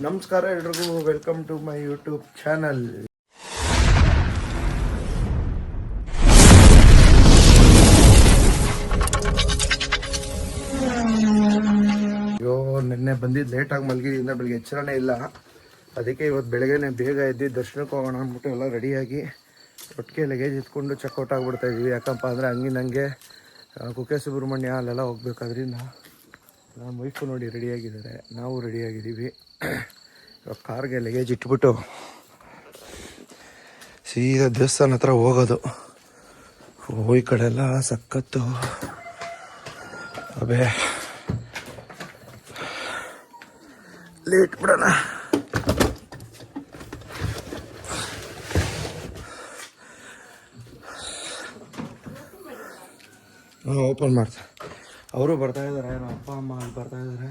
ನಮಸ್ಕಾರ ಎಲ್ರಿಗೂ, welcome to my YouTube channel. ಅಯ್ಯೋ, ನಿನ್ನೆ ಬಂದಿದ್ದು ಲೇಟಾಗಿ ಮಲಗಿದಿಂದ ಬೆಳಿಗ್ಗೆ ಎಚ್ಚರನೇ ಇಲ್ಲ. ಅದಕ್ಕೆ ಇವತ್ತು ಬೆಳಗ್ಗೆನೆ ಬೇಗ ಎದ್ದು ದರ್ಶನಕ್ಕೆ ಹೋಗೋಣ ಅಂದ್ಬಿಟ್ಟು ಎಲ್ಲ ರೆಡಿಯಾಗಿ ಒಟ್ಟಿಗೆ ಲಗೇಜ್ ಇಟ್ಕೊಂಡು ಚೆಕ್ಔಟ್ ಆಗಿಬಿಡ್ತಾ ಇದ್ವಿ. ಯಾಕಪ್ಪ ಅಂದರೆ ಹಂಗೆ ಕುಕ್ಕೆ ಸುಬ್ರಹ್ಮಣ್ಯ ಅಲ್ಲೆಲ್ಲ ಹೋಗ್ಬೇಕಾದ್ರಿಂದ ನಮ್ಮ ವೈಫು ನೋಡಿ ರೆಡಿಯಾಗಿದ್ದಾರೆ, ನಾವು ರೆಡಿಯಾಗಿದ್ದೀವಿ. ಇವಾಗ ಕಾರ್ಗೆ ಲಗೇಜ್ ಇಟ್ಬಿಟ್ಟು ಸೀದಾ ದೇವಸ್ಥಾನ ಹತ್ರ ಹೋಗೋದು. ಈ ಕಡೆ ಎಲ್ಲ ಸಖತ್ತು ಅಬೇ ಲೇಟ್ ಬಿಡೋಣ. ಓಪನ್ ಮಾಡ್ತಾರೆ, ಅವರು ಬರ್ತಾ ಇದ್ದಾರೆ, ನಮ್ಮ ಅಪ್ಪ ಅಮ್ಮ ಅಲ್ಲಿ ಬರ್ತಾ ಇದ್ದಾರೆ.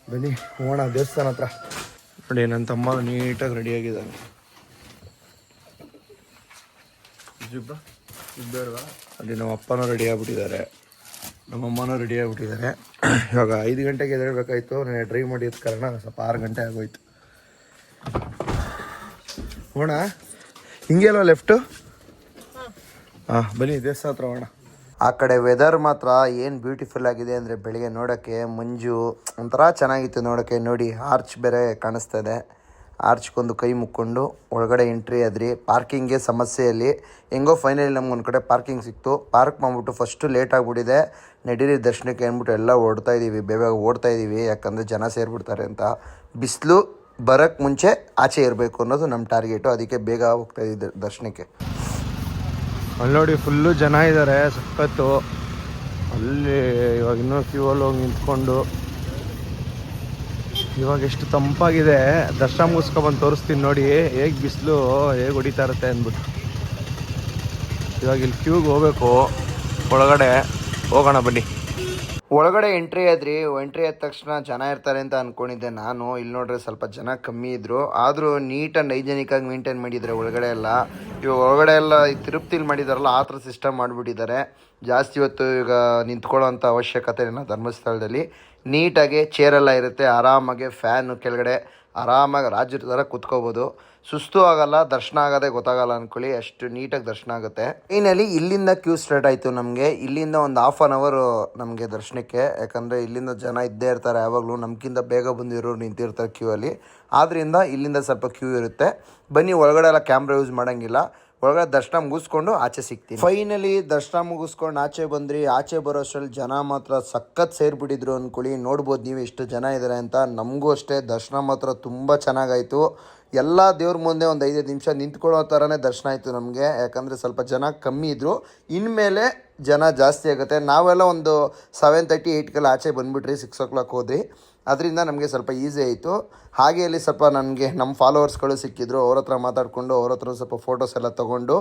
ಬನ್ನಿ ಹೋಗೋಣ ದೇವಸ್ಥಾನ ಹತ್ರ. ನೋಡಿ ನನ್ನ ತಮ್ಮ ನೀಟಾಗಿ ರೆಡಿಯಾಗಿದ್ದಾನೆ. ಬೇಡವಾ? ಅಲ್ಲಿ ನಮ್ಮ ಅಪ್ಪನೂ ರೆಡಿ ಆಗ್ಬಿಟ್ಟಿದ್ದಾರೆ, ನಮ್ಮಮ್ಮನೂ ರೆಡಿ ಆಗ್ಬಿಟ್ಟಿದ್ದಾರೆ. ಇವಾಗ 5 ಗಂಟೆಗೆ ಎದ್ದೇಳಬೇಕಾಯ್ತು. ನಾನು ಡ್ರೈವ್ ಮಾಡಿದ ಕಾರಣ ಸ್ವಲ್ಪ 6 ಗಂಟೆ ಆಗೋಯ್ತು. ಹೋಣ ಹಿಂಗೆ ಅಲ್ವಾ ಲೆಫ್ಟು? ಹಾಂ ಬನ್ನಿ ದೇವಸ್ಥಾನ ಹತ್ರ ಹೋಗೋಣ. ಆ ಕಡೆ ವೆದರ್ ಮಾತ್ರ ಏನು ಬ್ಯೂಟಿಫುಲ್ ಆಗಿದೆ ಅಂದರೆ ಬೆಳಿಗ್ಗೆ ನೋಡೋಕ್ಕೆ ಮಂಜು ಒಂಥರ ಚೆನ್ನಾಗಿತ್ತು ನೋಡೋಕ್ಕೆ. ನೋಡಿ ಆರ್ಚ್ ಬೇರೆ ಕಾಣಿಸ್ತಾ ಇದೆ. ಆರ್ಚ್ಗೊಂದು ಕೈ ಮುಕ್ಕೊಂಡು ಒಳಗಡೆ ಎಂಟ್ರಿ ಆದ್ರಿ. ಪಾರ್ಕಿಂಗ್ಗೆ ಸಮಸ್ಯೆಯಲ್ಲಿ ಹೆಂಗೋ ಫೈನಲಿ ನಮ್ಗೊಂದು ಕಡೆ ಪಾರ್ಕಿಂಗ್ ಸಿಕ್ತು. ಪಾರ್ಕ್ ಮಾಡಿಬಿಟ್ಟು ಫಸ್ಟು ಲೇಟ್ ಆಗಿಬಿಟ್ಟಿದೆ, ನಡೀರಿ ದರ್ಶನಕ್ಕೆ ಅಂದ್ಬಿಟ್ಟು ಎಲ್ಲ ಬೇಗ ಓಡ್ತಾ ಇದ್ದೀವಿ. ಯಾಕಂದರೆ ಜನ ಸೇರಿಬಿಡ್ತಾರೆ ಅಂತ. ಬಿಸಿಲು ಬರೋಕ್ಕೆ ಮುಂಚೆ ಆಚೆ ಇರಬೇಕು ಅನ್ನೋದು ನಮ್ಮ ಟಾರ್ಗೆಟು. ಅದಕ್ಕೆ ಬೇಗ ಹೋಗ್ತಾ ಇದ್ದೀವಿ ದರ್ಶನಕ್ಕೆ. ಅಲ್ಲಿ ನೋಡಿ ಫುಲ್ಲು ಜನ ಇದ್ದಾರೆ, ಸಖತ್ತು. ಅಲ್ಲಿ ಇವಾಗ ಇನ್ನೂ ಕ್ಯೂವಲ್ಲಿ ಹೋಗಿ ನಿಂತ್ಕೊಂಡು ಇವಾಗ ಎಷ್ಟು ತಂಪಾಗಿದೆ. ದರ್ಶನ ಮುಗಿಸ್ಕೊಬಂದು ತೋರಿಸ್ತೀನಿ ನೋಡಿ ಹೇಗೆ ಬಿಸಿಲು ಹೇಗೆ ಹೊಡಿತಾ ಇರುತ್ತೆ ಅಂದ್ಬಿಟ್ಟು. ಇವಾಗ ಇಲ್ಲಿ ಕ್ಯೂಗೆ ಹೋಗ್ಬೇಕು, ಒಳಗಡೆ ಹೋಗೋಣ ಬನ್ನಿ. ಒಳಗಡೆ ಎಂಟ್ರಿ ಆದ ತಕ್ಷಣ ಜನ ಇರ್ತಾರೆ ಅಂತ ಅಂದ್ಕೊಂಡಿದ್ದೆ ನಾನು. ಇಲ್ಲಿ ನೋಡ್ರೆ ಸ್ವಲ್ಪ ಜನ ಕಮ್ಮಿ ಇದ್ದರು, ಆದರೂ ನೀಟ್ ಆ್ಯಂಡ್ ಹೈಜೆನಿಕ್ಕಾಗಿ ಮೇಂಟೈನ್ ಮಾಡಿದ್ದಾರೆ ಒಳಗಡೆ ಎಲ್ಲ. ಇವಾಗ ಒಳಗಡೆ ಎಲ್ಲ ತಿರುಪ್ತಿಲಿ ಮಾಡಿದಾರಲ್ಲ ಆ ಥರ ಸಿಸ್ಟಮ್ ಮಾಡಿಬಿಟ್ಟಿದ್ದಾರೆ. ಜಾಸ್ತಿ ಹೊತ್ತು ಈಗ ನಿಂತ್ಕೊಳ್ಳೋ ಅಂಥ ಅವಶ್ಯಕತೆ ಇಲ್ಲ ಧರ್ಮಸ್ಥಳದಲ್ಲಿ. ನೀಟಾಗಿ ಚೇರೆಲ್ಲ ಇರುತ್ತೆ, ಆರಾಮಾಗಿ ಫ್ಯಾನು ಕೆಳಗಡೆ ಆರಾಮಾಗಿ ರಾಜ್ಯದ ಥರ ಕೂತ್ಕೋಬೋದು. ಸುಸ್ತು ಆಗೋಲ್ಲ, ದರ್ಶನ ಆಗೋದೇ ಗೊತ್ತಾಗಲ್ಲ ಅಂದ್ಕೊಳ್ಳಿ, ಅಷ್ಟು ನೀಟಾಗಿ ದರ್ಶನ ಆಗುತ್ತೆ. ಫೈನಲಿ ಇಲ್ಲಿಂದ ಕ್ಯೂ ಸ್ಟಾರ್ಟ್ ಆಯಿತು ನಮಗೆ. ಇಲ್ಲಿಂದ ಒಂದು 1/2 hour ನಮಗೆ ದರ್ಶನಕ್ಕೆ. ಯಾಕಂದರೆ ಇಲ್ಲಿಂದ ಜನ ಇದ್ದೇ ಇರ್ತಾರೆ ಯಾವಾಗಲೂ, ನಮಗಿಂತ ಬೇಗ ಬಂದಿರೋರು ನಿಂತಿರ್ತಾರೆ ಕ್ಯೂ ಅಲ್ಲಿ. ಆದ್ದರಿಂದ ಇಲ್ಲಿಂದ ಸ್ವಲ್ಪ ಕ್ಯೂ ಇರುತ್ತೆ. ಬನ್ನಿ, ಒಳಗಡೆ ಎಲ್ಲ ಕ್ಯಾಮ್ರಾ ಯೂಸ್ ಮಾಡೋಂಗಿಲ್ಲ. ಒಳಗಡೆ ದರ್ಶನ ಮುಗಿಸ್ಕೊಂಡು ಆಚೆ ಸಿಗ್ತೀನಿ. ಫೈನಲಿ ದರ್ಶನ ಮುಗಿಸ್ಕೊಂಡು ಆಚೆ ಬಂದ್ರಿ. ಆಚೆ ಬರೋ ಅಷ್ಟರಲ್ಲಿ ಜನ ಮಾತ್ರ ಸಖತ್ ಸೇರಿಬಿಟ್ಟಿದ್ರು ಅಂದ್ಕೊಳ್ಳಿ. ನೋಡ್ಬೋದು ನೀವು ಎಷ್ಟು ಜನ ಇದ್ದಾರೆ ಅಂತ. ನಮಗೂ ಅಷ್ಟೇ ದರ್ಶನ ಮಾತ್ರ ತುಂಬ ಚೆನ್ನಾಗಾಯಿತು. ಎಲ್ಲ ದೇವ್ರ ಮುಂದೆ ಒಂದು 5 ನಿಮಿಷ ನಿಂತ್ಕೊಳ್ಳೋ ಥರನೇ ದರ್ಶನ ಆಯಿತು ನಮಗೆ. ಯಾಕಂದರೆ ಸ್ವಲ್ಪ ಜನ ಕಮ್ಮಿ ಇದ್ದರು, ಇನ್ಮೇಲೆ ಜನ ಜಾಸ್ತಿ ಆಗುತ್ತೆ. ನಾವೆಲ್ಲ ಒಂದು 7:30, 8 ಆಚೆ ಬಂದುಬಿಟ್ರಿ, 6 o'clock ಹೋದ್ರಿ. ಅದರಿಂದ ನಮಗೆ ಸ್ವಲ್ಪ ಈಸಿ ಆಯಿತು. ಹಾಗೆ ಅಲ್ಲಿ ಸ್ವಲ್ಪ ನನಗೆ ನಮ್ಮ ಫಾಲೋವರ್ಸ್ಗಳು ಸಿಕ್ಕಿದ್ರು, ಅವ್ರ ಹತ್ರ ಮಾತಾಡಿಕೊಂಡು ಅವ್ರ ಹತ್ರ ಸ್ವಲ್ಪ ಫೋಟೋಸ್ ಎಲ್ಲ ತೊಗೊಂಡು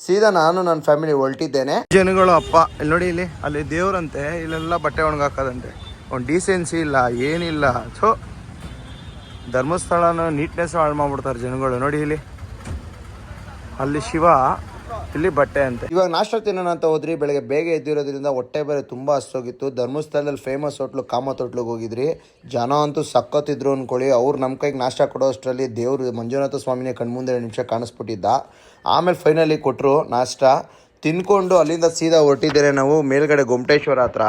ಸೀದಾ ನಾನು ನನ್ನ ಫ್ಯಾಮಿಲಿ ಹೊರಟಿದ್ದೇನೆ. ಜನಗಳು ಅಪ್ಪ ಇಲ್ಲಿ ನೋಡಿ, ಅಲ್ಲಿ ದೇವ್ರಂತೆ, ಇಲ್ಲೆಲ್ಲ ಬಟ್ಟೆ ಒಣಗಾಕೋದಂತೆ. ಒಂದು ಡೀಸೆನ್ಸಿ ಇಲ್ಲ, ಏನಿಲ್ಲ. ಸೊ ಧರ್ಮಸ್ಥಳನ ನೀಟ್ನೆಸ್ ಹಾಳು ಮಾಡ್ಬಿಡ್ತಾರೆ ಜನಗಳು. ನೋಡಿ ಅಲ್ಲಿ ಶಿವ, ಇಲ್ಲಿ ಬಟ್ಟೆ ಅಂತೆ. ಇವಾಗ ನಾಷ್ಟ ತಿನ್ನೋಣ ಅಂತ ಹೋದ್ರಿ. ಬೆಳಗ್ಗೆ ಬೇಗ ಎದ್ದಿರೋದ್ರಿಂದ ಹೊಟ್ಟೆ ಬೇರೆ ತುಂಬ ಹಸ್ತೋಗಿತ್ತು. ಧರ್ಮಸ್ಥಳದಲ್ಲಿ ಫೇಮಸ್ ಹೋಟ್ಲು ಕಾಮತ್ ಹೋಟ್ಲಿಗೆ ಹೋಗಿದ್ರಿ. ಜನ ಅಂತೂ ಸಖತ್ತಿದ್ರು ಅಂದ್ಕೊಳ್ಳಿ. ಅವ್ರು ನಮ್ಮ ಕೈಗೆ ನಾಷ್ಟ ಕೊಡೋ ಅಷ್ಟರಲ್ಲಿ ದೇವರು ಮಂಜುನಾಥ ಸ್ವಾಮಿನೇ ಕಣ್ಮುಂದೆ 2 ನಿಮಿಷ ಕಾಣಿಸ್ಬಿಟ್ಟಿದ್ದ. ಆಮೇಲೆ ಫೈನಲಿ ಕೊಟ್ಟರು ನಾಷ್ಟ. ತಿನ್ಕೊಂಡು ಅಲ್ಲಿಂದ ಸೀದಾ ಹೊರಟಿದ್ದೇನೆ ನಾವು ಮೇಲ್ಗಡೆ ಗೊಮ್ಮಟೇಶ್ವರ ಹತ್ರ.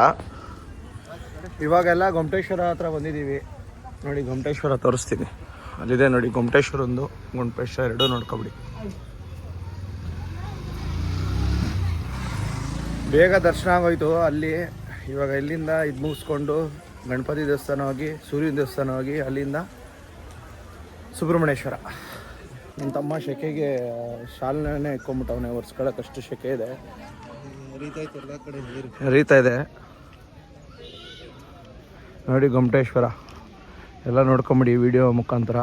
ಇವಾಗೆಲ್ಲ ಗೊಮ್ಮಟೇಶ್ವರ ಹತ್ರ ಬಂದಿದ್ದೀವಿ. ನೋಡಿ ಗೊಮ್ಮಟೇಶ್ವರ ತೋರಿಸ್ತೀನಿ, ಅಲ್ಲಿದೆ ನೋಡಿ ಗೊಮ್ಮಟೇಶ್ವರ ಒಂದು, ಗೊಮ್ಮಟೇಶ್ವರ 2 ನೋಡ್ಕೊಬಿಡಿ. ಬೇಗ ದರ್ಶನ ಆಗೋಯ್ತು ಅಲ್ಲಿ. ಇವಾಗ ಇಲ್ಲಿಂದ ಇದು ಮುಗಿಸ್ಕೊಂಡು ಗಣಪತಿ ದೇವಸ್ಥಾನ ಹೋಗಿ, ಸೂರ್ಯನ ದೇವಸ್ಥಾನ ಹೋಗಿ, ಅಲ್ಲಿಂದ ಸುಬ್ರಹ್ಮಣ್ಯೇಶ್ವರ. ನನ್ನ ತಮ್ಮ ಶೆಕೆಗೆ ಶಾಲನೆ ಇಟ್ಕೊಂಬಿಟ್ಟವನೇ, ಒರೆಸ್ಕೊಳ್ಳೋಕ್ಕಷ್ಟು ಶೆಕೆ ಇದೆ, ಹರಿತಾ ಇದೆ. ನೋಡಿ ಗೊಮ್ಮಟೇಶ್ವರ ಎಲ್ಲ ನೋಡ್ಕೊಂಬಿಡಿ ವಿಡಿಯೋ ಮುಖಾಂತರ.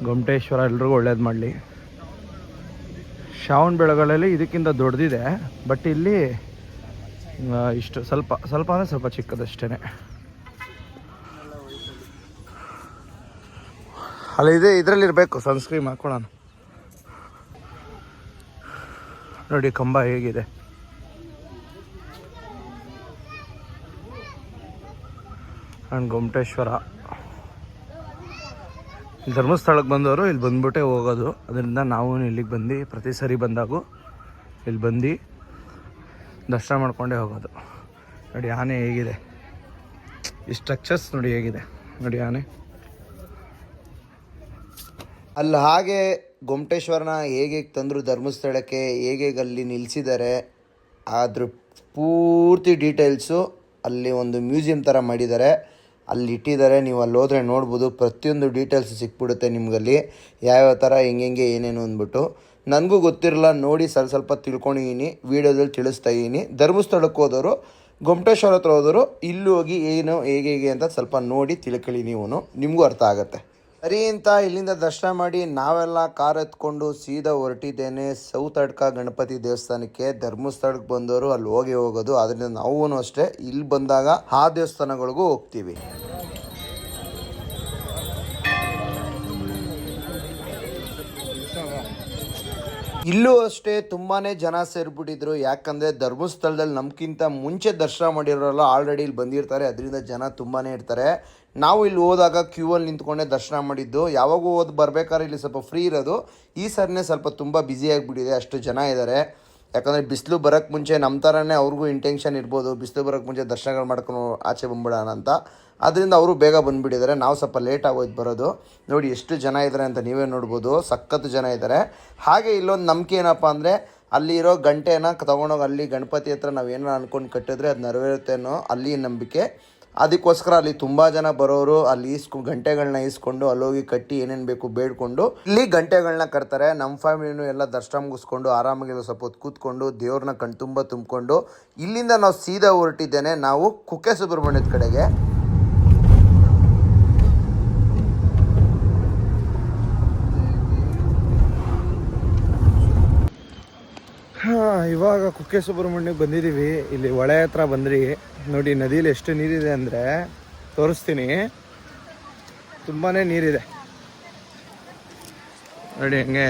ಗೊಮ್ಮಟೇಶ್ವರ ಎಲ್ರಿಗೂ ಒಳ್ಳೇದು ಮಾಡಲಿ. ಶ್ರಾವಣ ಬೆಳಗಳಲ್ಲಿ ಇದಕ್ಕಿಂತ ದೊಡ್ಡದಿದೆ, ಬಟ್ ಇಲ್ಲಿ ಇಷ್ಟು ಸ್ವಲ್ಪ ಅಂದರೆ ಸ್ವಲ್ಪ ಚಿಕ್ಕದಷ್ಟೇ. ಅಲ್ಲಿ ಇದೆ, ಇದರಲ್ಲಿರಬೇಕು, ಸನ್ಸ್ಕ್ರೀನ್ ಹಾಕೊಳ್ಳೋಣ. ನೋಡಿ ಕಂಬ ಹೇಗಿದೆ. ಆ್ಯಂಡ್ ಗೊಮ್ಮಟೇಶ್ವರ ಧರ್ಮಸ್ಥಳಕ್ಕೆ ಬಂದವರು ಇಲ್ಲಿ ಬಂದ್ಬಿಟ್ಟೆ ಹೋಗೋದು. ಅದರಿಂದ ನಾವು ಇಲ್ಲಿಗೆ ಬಂದು ಪ್ರತಿ ಸರಿ ಬಂದಾಗೂ ಇಲ್ಲಿ ಬಂದು ದರ್ಶನ ಮಾಡ್ಕೊಂಡೇ ಹೋಗೋದು. ನೋಡಿ ಆನೆ ಹೇಗಿದೆ, ಈ ಸ್ಟ್ರಕ್ಚರ್ಸ್ ನೋಡಿ ಹೇಗಿದೆ ನೋಡಿ ಆನೆ. ಅಲ್ಲಿ ಹಾಗೆ ಗೊಮ್ಮಟೇಶ್ವರನ ಹೇಗೆ ತಂದರು ಧರ್ಮಸ್ಥಳಕ್ಕೆ, ಹೇಗೆ ಅಲ್ಲಿ ನಿಲ್ಲಿಸಿದ್ದಾರೆ, ಅದ್ರ ಪೂರ್ತಿ ಡೀಟೇಲ್ಸು ಅಲ್ಲಿ ಒಂದು ಮ್ಯೂಸಿಯಂ ಥರ ಮಾಡಿದ್ದಾರೆ, ಅಲ್ಲಿ ಇಟ್ಟಿದ್ದಾರೆ. ನೀವು ಅಲ್ಲಿ ಹೋದರೆ ನೋಡ್ಬೋದು, ಪ್ರತಿಯೊಂದು ಡೀಟೇಲ್ಸ್ ಸಿಕ್ಬಿಡುತ್ತೆ ನಿಮ್ಗಲ್ಲಿ, ಯಾವ್ಯಾವ ಥರ ಹೆಂಗೆ ಏನೇನು ಅಂದ್ಬಿಟ್ಟು. ನನಗೂ ಗೊತ್ತಿರಲ್ಲ, ನೋಡಿ ಸ್ವಲ್ಪ ತಿಳ್ಕೊಂಡಿದ್ದೀನಿ, ವೀಡಿಯೋದಲ್ಲಿ ತಿಳಿಸ್ತಾ ಇದ್ದೀನಿ. ಧರ್ಮಸ್ಥಳಕ್ಕೆ ಹೋದವರು, ಗೊಮ್ಮಟೇಶ್ವರ ಹತ್ರ ಹೋದವರು ಇಲ್ಲಿ ಹೋಗಿ ಏನು ಹೇಗೆ ಅಂತ ಸ್ವಲ್ಪ ನೋಡಿ ತಿಳ್ಕೊಳ್ಳಿ, ನಿಮಗೂ ಅರ್ಥ ಆಗುತ್ತೆ. ಸರಿ ಅಂತ ಇಲ್ಲಿಂದ ದರ್ಶನ ಮಾಡಿ ನಾವೆಲ್ಲ ಕಾರ್ ಎತ್ಕೊಂಡು ಸೀದಾ ಹೊರಟಿದ್ದೇನೆ ಸೌತ್ ಅಡ್ಕ ಗಣಪತಿ ದೇವಸ್ಥಾನಕ್ಕೆ. ಧರ್ಮಸ್ಥಳಕ್ಕೆ ಬಂದವರು ಅಲ್ಲಿ ಹೋಗೋದು. ಅದರಿಂದ ನಾವು ಅಷ್ಟೇ ಇಲ್ಲಿ ಬಂದಾಗ ಆ ದೇವಸ್ಥಾನಗಳಿಗೂ ಹೋಗ್ತೀವಿ. ಇಲ್ಲೂ ಅಷ್ಟೇ ತುಂಬಾ ಜನ ಸೇರಿಬಿಟ್ಟಿದ್ರು. ಯಾಕಂದರೆ ಧರ್ಮಸ್ಥಳದಲ್ಲಿ ನಮ್ಗಿಂತ ಮುಂಚೆ ದರ್ಶನ ಮಾಡಿರೋಲ್ಲ ಆಲ್ರೆಡಿ ಇಲ್ಲಿ ಬಂದಿರ್ತಾರೆ, ಅದರಿಂದ ಜನ ತುಂಬಾ ಇರ್ತಾರೆ. ನಾವು ಇಲ್ಲಿ ಹೋದಾಗ ಕ್ಯೂವಲ್ಲಿ ನಿಂತ್ಕೊಂಡೆ ದರ್ಶನ ಮಾಡಿದ್ದು. ಯಾವಾಗೂ ಬರ್ಬೇಕಾದ್ರೆ ಇಲ್ಲಿ ಸ್ವಲ್ಪ ಫ್ರೀ ಇರೋದು, ಈ ಸರಿನೇ ಸ್ವಲ್ಪ ತುಂಬ ಬ್ಯುಸಿಯಾಗಿಬಿಟ್ಟಿದೆ, ಅಷ್ಟು ಜನ ಇದ್ದಾರೆ. ಯಾಕಂದರೆ ಬಿಸಿಲು ಬರೋಕ್ಕೆ ಮುಂಚೆ ನಮ್ಮ ಥರನೇ ಅವ್ರಿಗೂ ಇಂಟೆನ್ಷನ್ ಇರ್ಬೋದು, ಬಿಸಿಲು ಬರೋಕ್ಕೆ ಮುಂಚೆ ದರ್ಶನಗಳು ಮಾಡ್ಕೊಂಡು ಆಚೆ ಬಂದ್ಬಿಡೋಣ ಅಂತ. ಅದರಿಂದ ಅವರು ಬೇಗ ಬಂದುಬಿಟ್ಟಿದ್ದಾರೆ, ನಾವು ಸ್ವಲ್ಪ ಲೇಟ್ ಆಗೋಯ್ತು ಬರೋದು. ನೋಡಿ ಎಷ್ಟು ಜನ ಇದ್ದಾರೆ ಅಂತ ನೀವೇ ನೋಡ್ಬೋದು, ಸಖತ್ತು ಜನ ಇದ್ದಾರೆ. ಹಾಗೆ ಇಲ್ಲೊಂದು ನಂಬಿಕೆ ಏನಪ್ಪ ಅಂದರೆ, ಅಲ್ಲಿರೋ ಗಂಟೆನ ತೊಗೊಂಡೋಗಿ ಅಲ್ಲಿ ಗಣಪತಿ ಹತ್ರ ನಾವೇನೋ ಅಂದ್ಕೊಂಡು ಕಟ್ಟಿದ್ರೆ ಅದು ನೆರವೇರುತ್ತೇನೋ ಅಲ್ಲಿ ನಂಬಿಕೆ. ಅದಕ್ಕೋಸ್ಕರ ಅಲ್ಲಿ ತುಂಬ ಜನ ಬರೋರು ಅಲ್ಲಿ ಗಂಟೆಗಳನ್ನ ಇಸ್ಕೊಂಡು ಅಲ್ಲೋಗಿ ಕಟ್ಟಿ ಏನೇನು ಬೇಕು ಬೇಡ್ಕೊಂಡು ಇಲ್ಲಿ ಗಂಟೆಗಳನ್ನ ಕಟ್ತಾರೆ. ನಮ್ಮ ಫ್ಯಾಮಿಲಿನೂ ಎಲ್ಲ ದರ್ಶನ ಮುಗಿಸ್ಕೊಂಡು ಆರಾಮಾಗೆಲ್ಲ ಸ್ವಲ್ಪ ಹೊತ್ತು ಕೂತ್ಕೊಂಡು ದೇವ್ರನ್ನ ಕಣ್ತುಂಬ ತುಂಬಿಕೊಂಡು ಇಲ್ಲಿಂದ ನಾವು ಸೀದಾ ಹೊರಟಿದ್ದೇನೆ ನಾವು ಕುಕ್ಕೆ ಸುಬ್ರಹ್ಮಣ್ಯದ ಕಡೆಗೆ. ಇವಾಗ ಕುಕ್ಕೆ ಸುಬ್ರಹ್ಮಣ್ಯಕ್ಕೆ ಬಂದಿದ್ದೀವಿ. ಇಲ್ಲಿ ಹೊಳೆ ಹತ್ರ ಬಂದ್ರಿ. ನೋಡಿ ನದಿಯಲ್ಲಿ ಎಷ್ಟು ನೀರಿದೆ ಅಂದರೆ ತೋರಿಸ್ತೀನಿ, ತುಂಬಾ ನೀರಿದೆ ನೋಡಿ. ಹಂಗೆ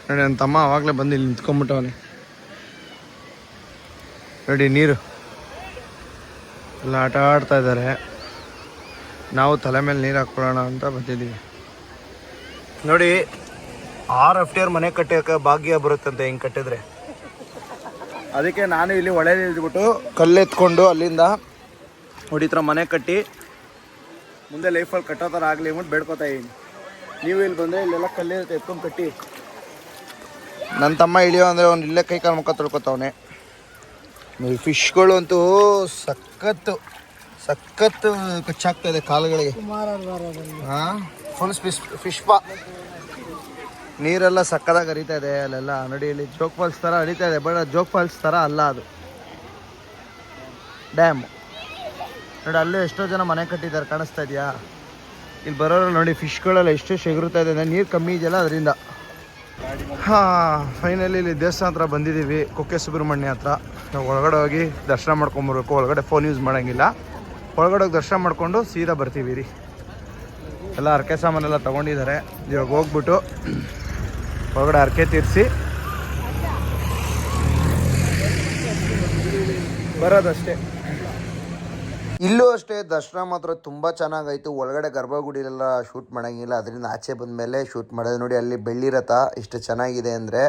ನೋಡಿ ನನ್ನ ತಮ್ಮ ಆವಾಗಲೇ ಬಂದು ಇಲ್ಲಿ ನಿಂತ್ಕೊಂಡ್ಬಿಟ್ಟವನೆ ನೋಡಿ. ನೀರು ಎಲ್ಲ ಆಟ ಆಡ್ತಾ ಇದ್ದಾರೆ. ನಾವು ತಲೆ ಮೇಲೆ ನೀರು ಹಾಕ್ಕೊಳ್ಳೋಣ ಅಂತ ಬಂದಿದ್ದೀವಿ. ನೋಡಿ RFTR ಮನೆ ಕಟ್ಟೋಕೆ ಭಾಗ್ಯ ಬರುತ್ತಂತೆ ಹಿಂಗೆ ಕಟ್ಟಿದ್ರೆ. ಅದಕ್ಕೆ ನಾನು ಇಲ್ಲಿ ಹೊಳೆಯಲ್ಲಿ ಇಳಿದ್ಬಿಟ್ಟು ಕಲ್ಲೆತ್ಕೊಂಡು ಅಲ್ಲಿಂದ ಹೊಡಿತ್ರ ಮನೆ ಕಟ್ಟಿ ಮುಂದೆ ಲೈಫಲ್ಲಿ ಕಟ್ಟೋ ಥರ ಆಗಲಿ ಅಂದ್ಬಿಟ್ಟು ಬೇಡ್ಕೊತಾ ಇದ್ದೀನಿ. ನೀವು ಇಲ್ಲಿ ಬಂದರೆ ಇಲ್ಲೆಲ್ಲ ಕಲ್ಲಿರುತ್ತೆ ಎತ್ಕೊಂಡು ಕಟ್ಟಿ. ನನ್ನ ತಮ್ಮ ಇಳಿಯೋ ಅಂದರೆ ಅವ್ನು ಇಲ್ಲೇ ಕೈ ಕಾಲು ಮುಖ ತೊಳ್ಕೊತಾವನೆ. ಫಿಶ್ಗಳು ಅಂತೂ ಸಖತ್ತು ಕಚ್ಚಾಗ್ತಾಯಿದೆ ಕಾಲುಗಳಿಗೆ. ಹಾಂ, ಫುಲ್ ಫಿಶ್ ಪಾ. ನೀರೆಲ್ಲ ಸಕ್ಕದಾಗಿ ಹರಿತಾ ಇದೆ ಅಲ್ಲೆಲ್ಲ. ನೋಡಿ ಇಲ್ಲಿ ಜೋಗ್ ಫಾಲ್ಸ್ ಥರ ಹರಿತಾ ಇದೆ, ಬಟ್ ಜೋಗ್ ಫಾಲ್ಸ್ ಥರ ಅಲ್ಲ, ಅದು ಡ್ಯಾಮ್. ನೋಡಿ ಅಲ್ಲೇ ಎಷ್ಟೋ ಜನ ಮನೆ ಕಟ್ಟಿದ್ದಾರೆ, ಕಾಣಿಸ್ತಾ ಇದೆಯಾ? ಇಲ್ಲಿ ಬರೋರು ನೋಡಿ ಫಿಶ್ಗಳೆಲ್ಲ ಎಷ್ಟು ಶೆಗರುತ್ತಾ ಇದೆ, ನೀರು ಕಮ್ಮಿ ಇದೆಯಲ್ಲ ಅದರಿಂದ. ಹಾಂ, ಫೈನಲಿ ಇಲ್ಲಿ ದೇವಸ್ಥಾನ ಹತ್ರ ಬಂದಿದ್ದೀವಿ, ಕುಕ್ಕೆ ಸುಬ್ರಹ್ಮಣ್ಯ ಹತ್ರ. ನಾವು ಒಳಗಡೆ ಹೋಗಿ ದರ್ಶನ ಮಾಡ್ಕೊಂಬರ್ಬೇಕು. ಒಳಗಡೆ ಫೋನ್ ಯೂಸ್ ಮಾಡೋಂಗಿಲ್ಲ. ಒಳಗಡೆ ಹೋಗಿ ದರ್ಶನ ಮಾಡಿಕೊಂಡು ಸೀದಾ ಬರ್ತೀವಿ ರೀ. ಎಲ್ಲ ಹರಕೆ ಸಾಮಾನೆಲ್ಲ ತೊಗೊಂಡಿದ್ದಾರೆ. ಇವಾಗ ಹೋಗ್ಬಿಟ್ಟು ಒಳಗಡೆ ಹರಕೆ ತೀರಿಸಿ ಬರೋದಷ್ಟೇ. ಇಲ್ಲೂ ಅಷ್ಟೇ ದರ್ಶನ ಮಾತ್ರ ತುಂಬ ಚೆನ್ನಾಗಾಯಿತು. ಒಳಗಡೆ ಗರ್ಭಗುಡಿಲೆಲ್ಲ ಶೂಟ್ ಮಾಡೋಂಗಿಲ್ಲ, ಅದರಿಂದ ಆಚೆ ಬಂದ ಮೇಲೆ ಶೂಟ್ ಮಾಡೋದು. ನೋಡಿ ಅಲ್ಲಿ ಬೆಳ್ಳಿ ರಥ ಎಷ್ಟು ಚೆನ್ನಾಗಿದೆ ಅಂದರೆ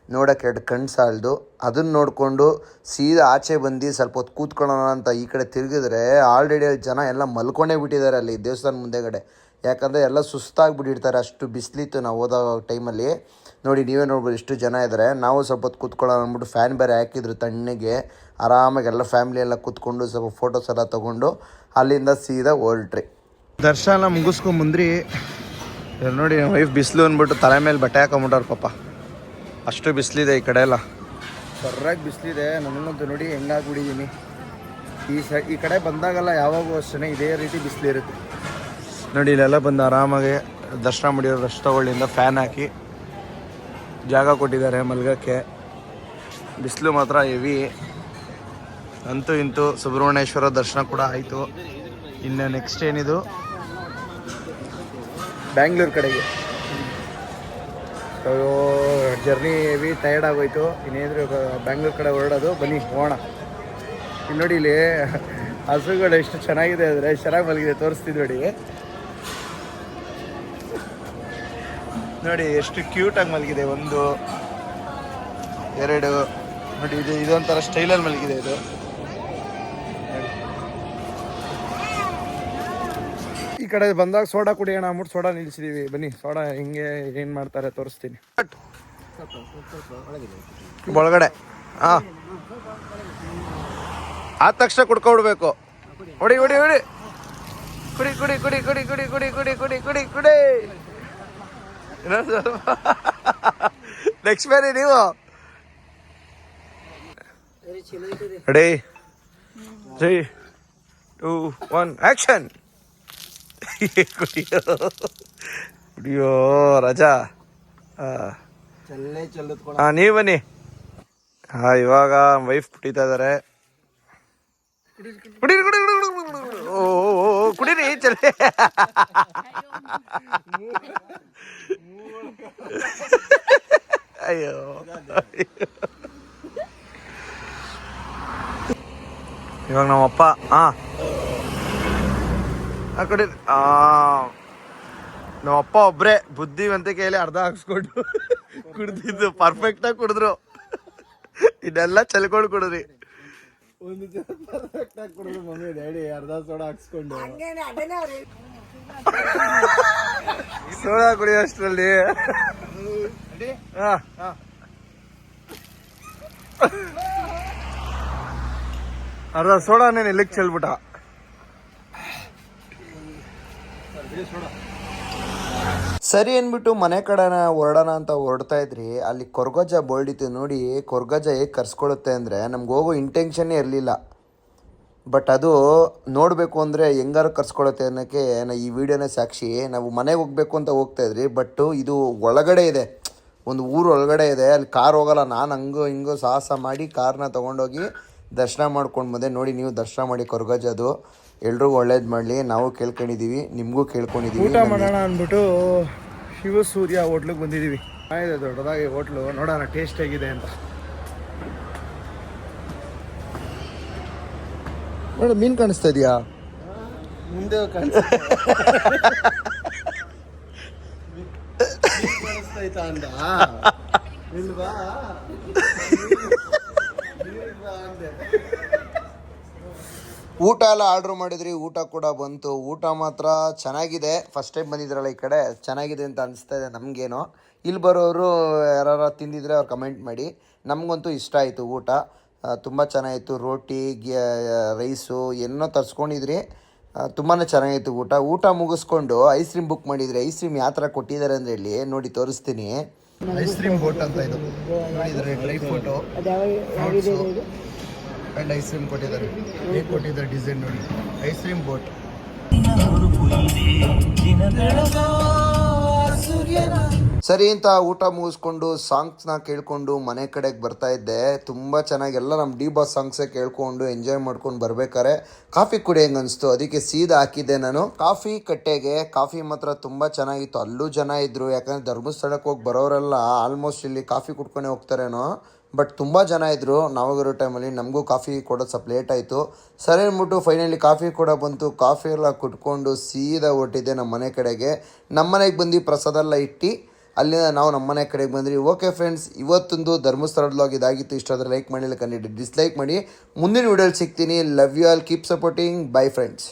ನೋಡೋಕ್ಕೆ ಎರಡು ಕಣ್ಣು ಸಾಲದು. ಅದನ್ನು ನೋಡಿಕೊಂಡು ಸೀದಾ ಆಚೆ ಬಂದು ಸ್ವಲ್ಪ ಹೊತ್ತು ಕೂತ್ಕೊಳ್ಳೋಣ ಅಂತ ಈ ಕಡೆ ತಿರುಗಿದ್ರೆ ಆಲ್ರೆಡಿ ಅಲ್ಲಿ ಜನ ಎಲ್ಲ ಮಲ್ಕೊಂಡೇ ಬಿಟ್ಟಿದ್ದಾರೆ ಅಲ್ಲಿ ದೇವಸ್ಥಾನ ಮುಂದೆಗಡೆ. ಯಾಕಂದರೆ ಎಲ್ಲ ಸುಸ್ತಾಗಿಬಿಟ್ಟಿರ್ತಾರೆ, ಅಷ್ಟು ಬಿಸಿಲಿತ್ತು ನಾವು ಹೋದ ಟೈಮಲ್ಲಿ. ನೋಡಿ ನೀವೇ ನೋಡ್ಬೋದು ಎಷ್ಟು ಜನ ಇದ್ದಾರೆ. ನಾವು ಸ್ವಲ್ಪ ಹೊತ್ತು ಕೂತ್ಕೊಳ್ಳೋಣ ಅಂದ್ಬಿಟ್ಟು ಫ್ಯಾನ್ ಬೇರೆ ಹಾಕಿದ್ರು ತಣ್ಣಗೆ. ಆರಾಮಾಗಿ ಎಲ್ಲ ಫ್ಯಾಮಿಲಿ ಎಲ್ಲ ಕೂತ್ಕೊಂಡು ಸ್ವಲ್ಪ ಫೋಟೋಸ್ ಎಲ್ಲ ತೊಗೊಂಡು ಅಲ್ಲಿಂದ ಸೀದಾ ಹೊರಟ್ರಿ. ದರ್ಶನ ಮುಗಿಸ್ಕೊಂಬಂದ್ರಿ. ನೋಡಿ ವೈಫ್ ಬಿಸಿಲು ಅಂದ್ಬಿಟ್ಟು ತಲೆ ಮೇಲೆ ಬಟ್ಟೆ ಹಾಕೊಂಬಿಟ್ಟವ್ರು ಪಾಪ, ಅಷ್ಟು ಬಿಸಿಲಿದೆ ಈ ಕಡೆ ಎಲ್ಲ. ಸರ್ರಾಗಿ ಬಿಸಿಲಿದೆ. ನನಗಂತೂ ನೋಡಿ ಹೆಂಗಾಗ್ಬಿಟ್ಟಿದ್ದೀನಿ. ಈ ಕಡೆ ಬಂದಾಗಲ್ಲ ಯಾವಾಗೂ ಅಷ್ಟೇ ಇದೇ ರೀತಿ ಬಿಸಿಲಿರುತ್ತೆ. ನೋಡಿ ಇಲ್ಲೆಲ್ಲ ಬಂದು ಆರಾಮಾಗಿ ದರ್ಶನ ಮಾಡಿರೋ ರೆಸ್ಟ್ ತಗೊಳ್ಳಿಂದ ಫ್ಯಾನ್ ಹಾಕಿ ಜಾಗ ಕೊಟ್ಟಿದ್ದಾರೆ ಮಲ್ಗಕ್ಕೆ. ಬಿಸಿಲು ಮಾತ್ರ ಹೆವಿ. ಅಂತೂ ಇಂತೂ ಸುಬ್ರಹ್ಮಣ್ಯೇಶ್ವರ ದರ್ಶನ ಕೂಡ ಆಯಿತು. ಇನ್ನು ನೆಕ್ಸ್ಟ್ ಏನಿದು ಬ್ಯಾಂಗ್ಳೂರು ಕಡೆಗೆ. ಜರ್ನಿ ಹೆವಿ ಟಯರ್ಡ್ ಆಗೋಯ್ತು. ಇನ್ನೇನು ಬ್ಯಾಂಗ್ಳೂರು ಕಡೆ ಹೊರಡೋದು. ಬನ್ನಿ ಹೋಗೋಣ. ಇಲ್ಲಿ ನೋಡಿ ಇಲ್ಲಿ ಹಸುಗಳು ಎಷ್ಟು ಚೆನ್ನಾಗಿದೆ ಅಂದರೆ ಚೆನ್ನಾಗಿ ಮಲಗಿದೆ, ತೋರಿಸ್ತಿದ್ ನೋಡಿ. ನೋಡಿ ಎಷ್ಟು ಕ್ಯೂಟಾಗಿ ಮಲಗಿದೆ. 1 2 ನೋಡಿ, ಇದೊಂಥರ ಸ್ಟೈಲಲ್ಲಿ ಮಲಗಿದೆ ಇದು. ಈ ಕಡೆ ಬಂದಾಗ ಸೋಡಾ ಕುಡಿಯೋಣ ಅಂದ್ಬಿಟ್ಟು ಸೋಡಾ ನಿಲ್ಸಿದೀವಿ. ಬನ್ನಿ ಸೋಡಾ ಹಿಂಗೆ ಏನ್ ಮಾಡ್ತಾರೆ ತೋರಿಸ್ತೀನಿ. ಒಳಗಡೆ ಆದ ತಕ್ಷಣ ಕುಡ್ಕೊಬಿಡ್ಬೇಕು. ಹೊಡಿ ಹೊಡಿ ಹೊಡಿ, ಕುಡಿ ಕುಡಿ ಕುಡಿ ಕುಡಿ ಕುಡಿ ಕುಡಿ ಕುಡಿ ಕುಡಿ ಕುಡಿ ಕುಡಿ. ನೆಕ್ಸ್ಟ್ ಬೇರೆ ನೀವು ರೆಡಿ 3 2 1 ಆಕ್ಷನ್. ಕುಡಿಯೋ ರಜಾ. ನೀವು ಬನ್ನಿ. ಇವಾಗ ವೈಫ್ ಕುಡಿತಾ ಇದಾರೆ. ಕುಡೀರಿ ಕುಡಿ ಓ ಕುಡೀರಿ ಚಲೇ. ಅಯ್ಯೋ ಇವಾಗ ನಮ್ಮಪ್ಪ ಕುಡೀರಿ. ನಮ್ಮಪ್ಪ ಒಬ್ರೆ ಬುದ್ಧಿವಂತಿಕೆಯಲ್ಲಿ ಅರ್ಧ ಹಾಕ್ಸ್ಕೊಂಡು ಕುಡ್ದಿದ್ದು. ಪರ್ಫೆಕ್ಟಾಗಿ ಕುಡಿದ್ರು. ಇದೆಲ್ಲ ಚೆಲ್ಕೊಂಡು ಕುಡಿದ್ರಿ. ಮಮ್ಮಿ ಡ್ಯಾಡಿ ಅರ್ಧ ಸೋಡಾ ಹಾಕ್ಸ್ಕೊಂಡು ಸೋಡಾ ಕುಡಿಯೋ ಅಷ್ಟರಲ್ಲಿ ಅರ್ಧ ಸೋಡಾನೇ ಇಲ್ಲಿಗೆ ಚೆಲ್ಬಿಟ್ಟ. ಸರಿ ಅಂದ್ಬಿಟ್ಟು ಮನೆ ಕಡೆನ ಹೊರಡೋಣ ಅಂತ ಹೊರಡ್ತಾ ಇದ್ರಿ. ಅಲ್ಲಿ ಕೊರ್ಗಜ ಬೋಲ್ಡಿತ್ತು ನೋಡಿ. ಕೊರ್ಗಜ ಹೇಗೆ ಕರ್ಸ್ಕೊಳುತ್ತೆ ಅಂದರೆ ನಮ್ಗೆ ಹೋಗೋ ಇಂಟೆನ್ಷನ್ನೇ ಇರಲಿಲ್ಲ. ಬಟ್ ಅದು ನೋಡಬೇಕು ಅಂದರೆ ಹೆಂಗಾರು ಕರ್ಸ್ಕೊಳುತ್ತೆ ಅನ್ನೋಕ್ಕೆ ಈ ವಿಡಿಯೋನೇ ಸಾಕ್ಷಿ. ನಾವು ಮನೆಗೆ ಹೋಗ್ಬೇಕು ಅಂತ ಹೋಗ್ತಾಯಿದ್ರಿ. ಬಟ್ ಇದು ಒಳಗಡೆ ಇದೆ, ಒಂದು ಊರು ಒಳಗಡೆ ಇದೆ. ಅಲ್ಲಿ ಕಾರ್ ಹೋಗಲ್ಲ. ನಾನು ಹಂಗೋ ಹಿಂಗೋ ಸಾಹಸ ಮಾಡಿ ಕಾರ್ನ ತೊಗೊಂಡೋಗಿ ದರ್ಶನ ಮಾಡ್ಕೊಂಡು ಬಂದೆ. ನೋಡಿ ನೀವು ದರ್ಶನ ಮಾಡಿ ಕೊರ್ಗಜದು. ಎಲ್ರಿಗೂ ಒಳ್ಳೇದು ಮಾಡಲಿ. ನಾವು ಕೇಳ್ಕೊಂಡಿದ್ದೀವಿ, ನಿಮಗೂ ಕೇಳ್ಕೊಂಡಿದ್ದೀವಿ. ಊಟ ಮಾಡೋಣ ಅಂದ್ಬಿಟ್ಟು ಶಿವ ಸೂರ್ಯ ಹೋಟ್ಲಿಗೆ ಬಂದಿದ್ದೀವಿ. ಇದೆ ದೊಡ್ಡದಾಗಿ ಹೋಟ್ಲು. ನೋಡೋಣ ಟೇಸ್ಟ್ ಹೇಗಿದೆ ಅಂತ. ನೋಡ ಮೀನು ಕಾಣಿಸ್ತಾ ಇದೆಯಾ ಮುಂದೆ ಕಾಣಿಸ್ತಾ ಅಂದ ಇಲ್ವಾ? ಊಟ ಎಲ್ಲ ಆರ್ಡ್ರ್ ಮಾಡಿದ್ರಿ. ಊಟ ಕೂಡ ಬಂತು. ಊಟ ಮಾತ್ರ ಚೆನ್ನಾಗಿದೆ. ಫಸ್ಟ್ ಟೈಮ್ ಬಂದಿದ್ರಲ್ಲ ಈ ಕಡೆ, ಚೆನ್ನಾಗಿದೆ ಅಂತ ಅನಿಸ್ತಾ ಇದೆ ನಮಗೇನೋ. ಇಲ್ಲಿ ಬರೋರು ಯಾರು ತಿಂದಿದ್ರೆ ಅವ್ರು ಕಮೆಂಟ್ ಮಾಡಿ. ನಮಗಂತೂ ಇಷ್ಟ ಆಯಿತು ಊಟ. ತುಂಬ ಚೆನ್ನಾಗಿತ್ತು. ರೋಟಿ ರೈಸು ಏನೋ ತರಿಸ್ಕೊಂಡಿದ್ರಿ. ತುಂಬಾ ಚೆನ್ನಾಗಿತ್ತು ಊಟ. ಊಟ ಮುಗಿಸ್ಕೊಂಡು ಐಸ್ ಕ್ರೀಮ್ ಬುಕ್ ಮಾಡಿದ್ರಿ. ಐಸ್ ಕ್ರೀಮ್ ಯಾವ ಥರ ಕೊಟ್ಟಿದ್ದಾರೆ ಅಂದರೆ ಇಲ್ಲಿ ನೋಡಿ ತೋರಿಸ್ತೀನಿ. ಐಸ್ ಕ್ರೀಮ್ ಬೋಟ್ ಅಂತ ಇದು ನೋಡಿದರೆ dry fruit and ice cream ಕೊಟ್ಟಿದ್ದಾರೆ. ಹೇಗೆ ಕೊಟ್ಟಿದ್ದಾರೆ ಡಿಸೈನ್ ನೋಡಿ. Ice cream boat. ಸರಿ ಅಂತ ಊಟ ಮುಗಿಸ್ಕೊಂಡು ಸಾಂಗ್ಸ್ನ ಕೇಳ್ಕೊಂಡು ಮನೆ ಕಡೆಗೆ ಬರ್ತಾ ಇದ್ದೆ. ತುಂಬ ಚೆನ್ನಾಗಿ ಎಲ್ಲ ನಮ್ಮ ಡಿ ಬಾಸ್ ಸಾಂಗ್ಸೇ ಕೇಳ್ಕೊಂಡು ಎಂಜಾಯ್ ಮಾಡ್ಕೊಂಡು ಬರ್ಬೇಕಾರೆ ಕಾಫಿ ಕುಡಿಯಂಗೆ ಅನಿಸ್ತು. ಅದಕ್ಕೆ ಸೀದಾ ಹಾಕಿದ್ದೆ ನಾನು ಕಾಫಿ ಕಟ್ಟೆಗೆ. ಕಾಫಿ ಮಾತ್ರ ತುಂಬ ಚೆನ್ನಾಗಿತ್ತು. ಅಲ್ಲೂ ಜನ ಇದ್ದರು. ಯಾಕಂದರೆ ಧರ್ಮಸ್ಥಳಕ್ಕೆ ಹೋಗಿ ಬರೋರೆಲ್ಲ ಆಲ್ಮೋಸ್ಟ್ ಇಲ್ಲಿ ಕಾಫಿ ಕುಡ್ಕೊಂಡೇ ಹೋಗ್ತಾರೇನೋ. ಬಟ್ ತುಂಬ ಜನ ಇದ್ದರು. ನಾವಾಗಿರೋ ಟೈಮಲ್ಲಿ ನಮಗೂ ಕಾಫಿ ಕೊಡೋದು ಸ್ವಲ್ಪ ಲೇಟ್ ಆಯಿತು. ಸರಿ ಅಂದ್ಬಿಟ್ಟು ಫೈನಲಿ ಕಾಫಿ ಕೂಡ ಬಂತು. ಕಾಫಿ ಎಲ್ಲ ಕುಟ್ಕೊಂಡು ಸೀದಾ ಹೊಟ್ಟಿದ್ದೆ ನಮ್ಮ ಮನೆ ಕಡೆಗೆ. ನಮ್ಮ ಮನೆಗೆ ಬಂದು ಪ್ರಸಾದ ಎಲ್ಲ ಇಟ್ಟು ಅಲ್ಲಿಂದ ನಾವು ನಮ್ಮ ಮನೆ ಕಡೆಗೆ ಬಂದ್ರಿ. ಓಕೆ ಫ್ರೆಂಡ್ಸ್, ಇವತ್ತೊಂದು ಧರ್ಮಸ್ಥಳ ವ್ಲಾಗ್ ಇದಾಗಿತ್ತು. ಇಷ್ಟ ಆದರೆ ಲೈಕ್ ಮಾಡಿಲ್ಲ, ಕಂಡಿದ್ದು ಡಿಸ್ಲೈಕ್ ಮಾಡಿ. ಮುಂದಿನ ವಿಡಿಯೋಲಿ ಸಿಗ್ತೀನಿ. Love you all, keep supporting. Bye friends.